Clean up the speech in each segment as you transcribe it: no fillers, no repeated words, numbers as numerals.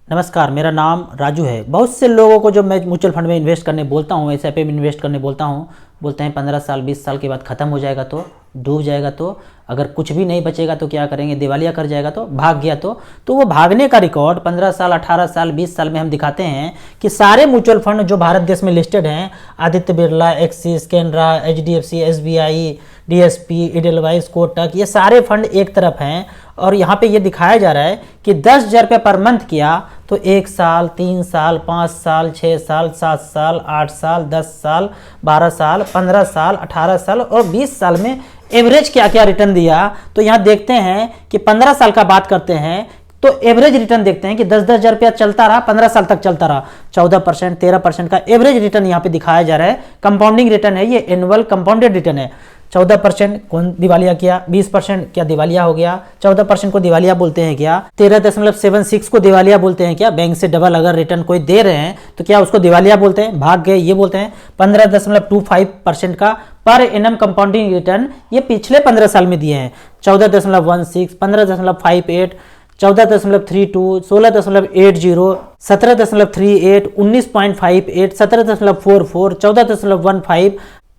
नमस्कार, मेरा नाम राजू है। बहुत से लोगों को जो मैं म्यूचुअल फंड में इन्वेस्ट करने बोलता हूँ, एसआईपी में इन्वेस्ट करने बोलता हूँ, बोलते हैं 15 साल 20 साल के बाद ख़त्म हो जाएगा तो डूब जाएगा, तो अगर कुछ भी नहीं बचेगा तो क्या करेंगे, दिवालिया कर जाएगा तो भाग गया तो वो भागने का रिकॉर्ड 15 साल 18 साल 20 साल में हम दिखाते हैं कि सारे म्यूचुअल फंड जो भारत देश में लिस्टेड हैं, Aditya Birla, Axis, Canara, HDFC, SBI, DSP, Edelweiss, Kotak, ये सारे फंड एक तरफ हैं। और यहाँ पे ये दिखाया जा रहा है कि 10,000 रुपये पर मंथ किया तो 1 साल, 3 साल, 5 साल, 6 साल, 7 साल, 8 साल, 10 साल, 12 साल, 15 साल, 18 साल और 20 साल में एवरेज क्या क्या रिटर्न दिया। तो यहाँ देखते हैं कि 15 साल का बात करते हैं तो एवरेज रिटर्न देखते हैं कि 10-10 हज़ार रुपया चलता रहा, 15 साल तक चलता रहा, 14%, 13% का एवरेज रिटर्न यहाँ पे दिखाया जा रहा है। कंपाउंडिंग रिटर्न है, ये एनुअल कंपाउंडेड रिटर्न है। 14% कौन दिवालिया किया, 20% क्या दिवालिया हो गया, 14% को दिवालिया बोलते हैं क्या, 13.76 को दिवालिया बोलते हैं क्या, बैंक से डबल अगर रिटर्न कोई दे रहे हैं तो क्या उसको दिवालिया बोलते हैं, भाग गए ये बोलते हैं। 15.25% का पर एनम कंपाउंडिंग रिटर्न ये पिछले 15 साल में दिए हैं। 14.16, 15.58, 14.32, 16.80, 17.38, 19.58, 17.44, 14.15,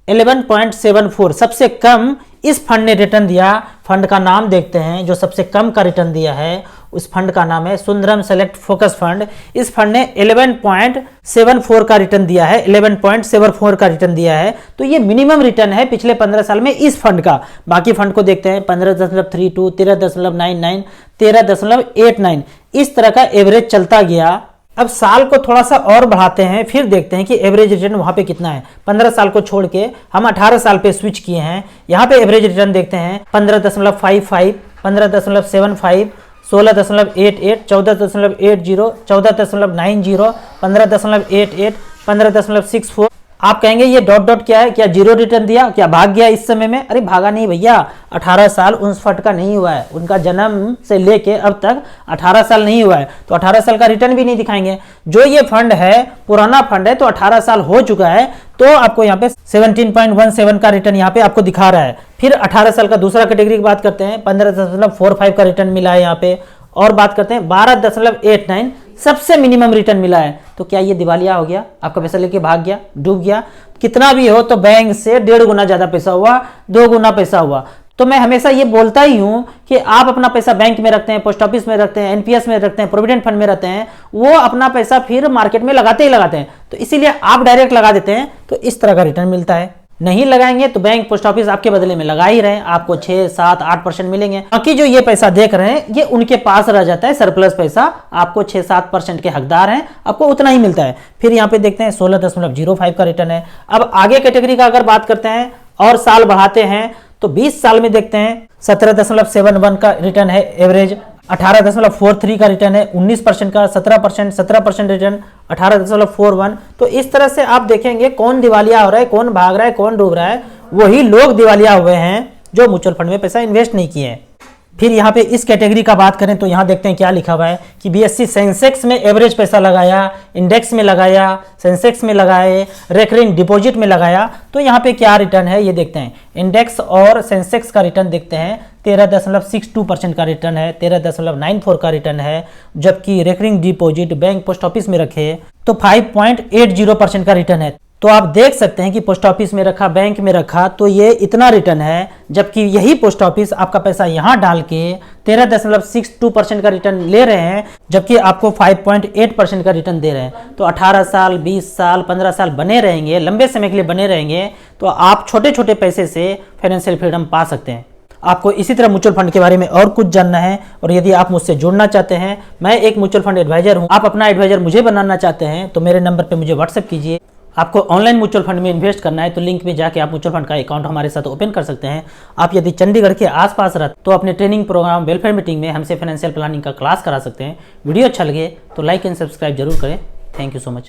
11.74 सबसे कम इस फंड ने रिटर्न दिया। फंड का नाम देखते हैं जो सबसे कम का रिटर्न दिया है, उस फंड का नाम है सुंदरम सेलेक्ट फोकस फंड। इस फंड ने 11.74 का रिटर्न दिया है, 11.74 का रिटर्न दिया है। तो ये मिनिमम रिटर्न है पिछले 15 साल में इस फंड का। बाकी फंड को देखते हैं 15.32, 13.99, 13.89, इस तरह का एवरेज चलता गया। अब साल को थोड़ा सा और बढ़ाते हैं, फिर देखते हैं कि एवरेज रिटर्न वहाँ पे कितना है। 15 साल को छोड़ के हम 18 साल पे स्विच किए हैं। यहाँ पे एवरेज रिटर्न देखते हैं 15.55, 15.75, 16.88, 14.80, 14.90, 15.88, 15.64। आप कहेंगे ये डॉट डॉट क्या है, क्या जीरो रिटर्न दिया, क्या भाग गया इस समय में? अरे भागा नहीं भैया, 18 साल उस फंड का नहीं हुआ है, उनका जन्म से लेके अब तक 18 साल नहीं हुआ है, तो 18 साल का रिटर्न भी नहीं दिखाएंगे। जो ये फंड है पुराना फंड है तो 18 साल हो चुका है, तो आपको यहाँ पे 17.17 का रिटर्न यहाँ पे आपको दिखा रहा है। फिर 18 साल का दूसरा कैटेगरी की बात करते हैं, 15.45 का रिटर्न मिला है यहाँ पे। और बात करते हैं 12.89 सबसे मिनिमम रिटर्न मिला है। तो क्या ये दिवालिया हो गया, आपका पैसा लेके भाग गया, डूब गया? कितना भी हो तो बैंक से 1.5 गुना ज्यादा पैसा हुआ, 2 गुना पैसा हुआ। तो मैं हमेशा ये बोलता ही हूं कि आप अपना पैसा बैंक में रखते हैं, पोस्ट ऑफिस में रखते हैं, एनपीएस में रखते हैं, प्रोविडेंट फंड में रहते हैं, वो अपना पैसा फिर मार्केट में लगाते ही लगाते हैं। तो इसीलिए आप डायरेक्ट लगा देते हैं तो इस तरह का रिटर्न मिलता है। नहीं लगाएंगे तो बैंक पोस्ट ऑफिस आपके बदले में लगा ही रहे हैं, आपको 6, 7, 8% मिलेंगे। बाकी जो ये पैसा देख रहे हैं ये उनके पास रह जाता है, सरप्लस पैसा। आपको 6-7% के हकदार हैं, आपको उतना ही मिलता है। फिर यहाँ पे देखते हैं 16.05 का रिटर्न है। अब आगे कैटेगरी का अगर बात करते हैं और साल बढ़ाते हैं तो 20 साल में देखते हैं 17.71 का रिटर्न है एवरेज, 18.43 का रिटर्न है, 19% का, 17%, 17% रिटर्न, 18.41। तो इस तरह से आप देखेंगे कौन दिवालिया हो रहा है, कौन भाग रहा है, कौन डूब रहा है। वही लोग दिवालिया हुए हैं जो म्यूचुअल फंड में पैसा इन्वेस्ट नहीं किए हैं। फिर यहाँ पे इस कैटेगरी का बात करें तो यहाँ देखते हैं क्या लिखा हुआ है कि बीएससी सेंसेक्स में एवरेज पैसा लगाया, इंडेक्स में लगाया, सेंसेक्स में लगाए, रेकरिंग डिपॉजिट में लगाया, तो यहाँ पे क्या रिटर्न है ये देखते हैं। इंडेक्स और सेंसेक्स का रिटर्न देखते हैं, 13.62% का रिटर्न है, 13.94 का रिटर्न है। जबकि recurring deposit bank post office में रखे तो 5.80% का रिटर्न है। तो आप देख सकते हैं कि पोस्ट ऑफिस में रखा, बैंक में रखा तो ये इतना रिटर्न है, जबकि यही पोस्ट ऑफिस आपका पैसा यहाँ डाल के 13.62% का रिटर्न ले रहे हैं, जबकि आपको 5.8% का रिटर्न दे रहे हैं। तो 18 साल, 20 साल, 15 साल बने रहेंगे, लंबे समय के लिए बने रहेंगे, तो आप छोटे छोटे पैसे से फाइनेंशियल फ्रीडम पा सकते हैं। आपको इसी तरह म्यूचुअल फंड के बारे में और कुछ जानना है और यदि आप मुझसे जुड़ना चाहते हैं, मैं एक म्यूचुअल फंड एडवाइजर हूं, आप अपना एडवाइजर मुझे बनाना चाहते हैं तो मेरे नंबर पे मुझे व्हाट्सएप कीजिए। आपको ऑनलाइन म्यूचुअल फंड में इन्वेस्ट करना है तो लिंक में जाके आप म्यूचुअल फंड का अकाउंट हमारे साथ ओपन कर सकते हैं। आप यदि चंडीगढ़ के आसपास रहते तो अपने ट्रेनिंग प्रोग्राम वेलफेयर मीटिंग में हमसे फाइनेंशियल प्लानिंग का क्लास करा सकते हैं। वीडियो अच्छा लगे तो लाइक एंड सब्सक्राइब जरूर करें। Thank you so much.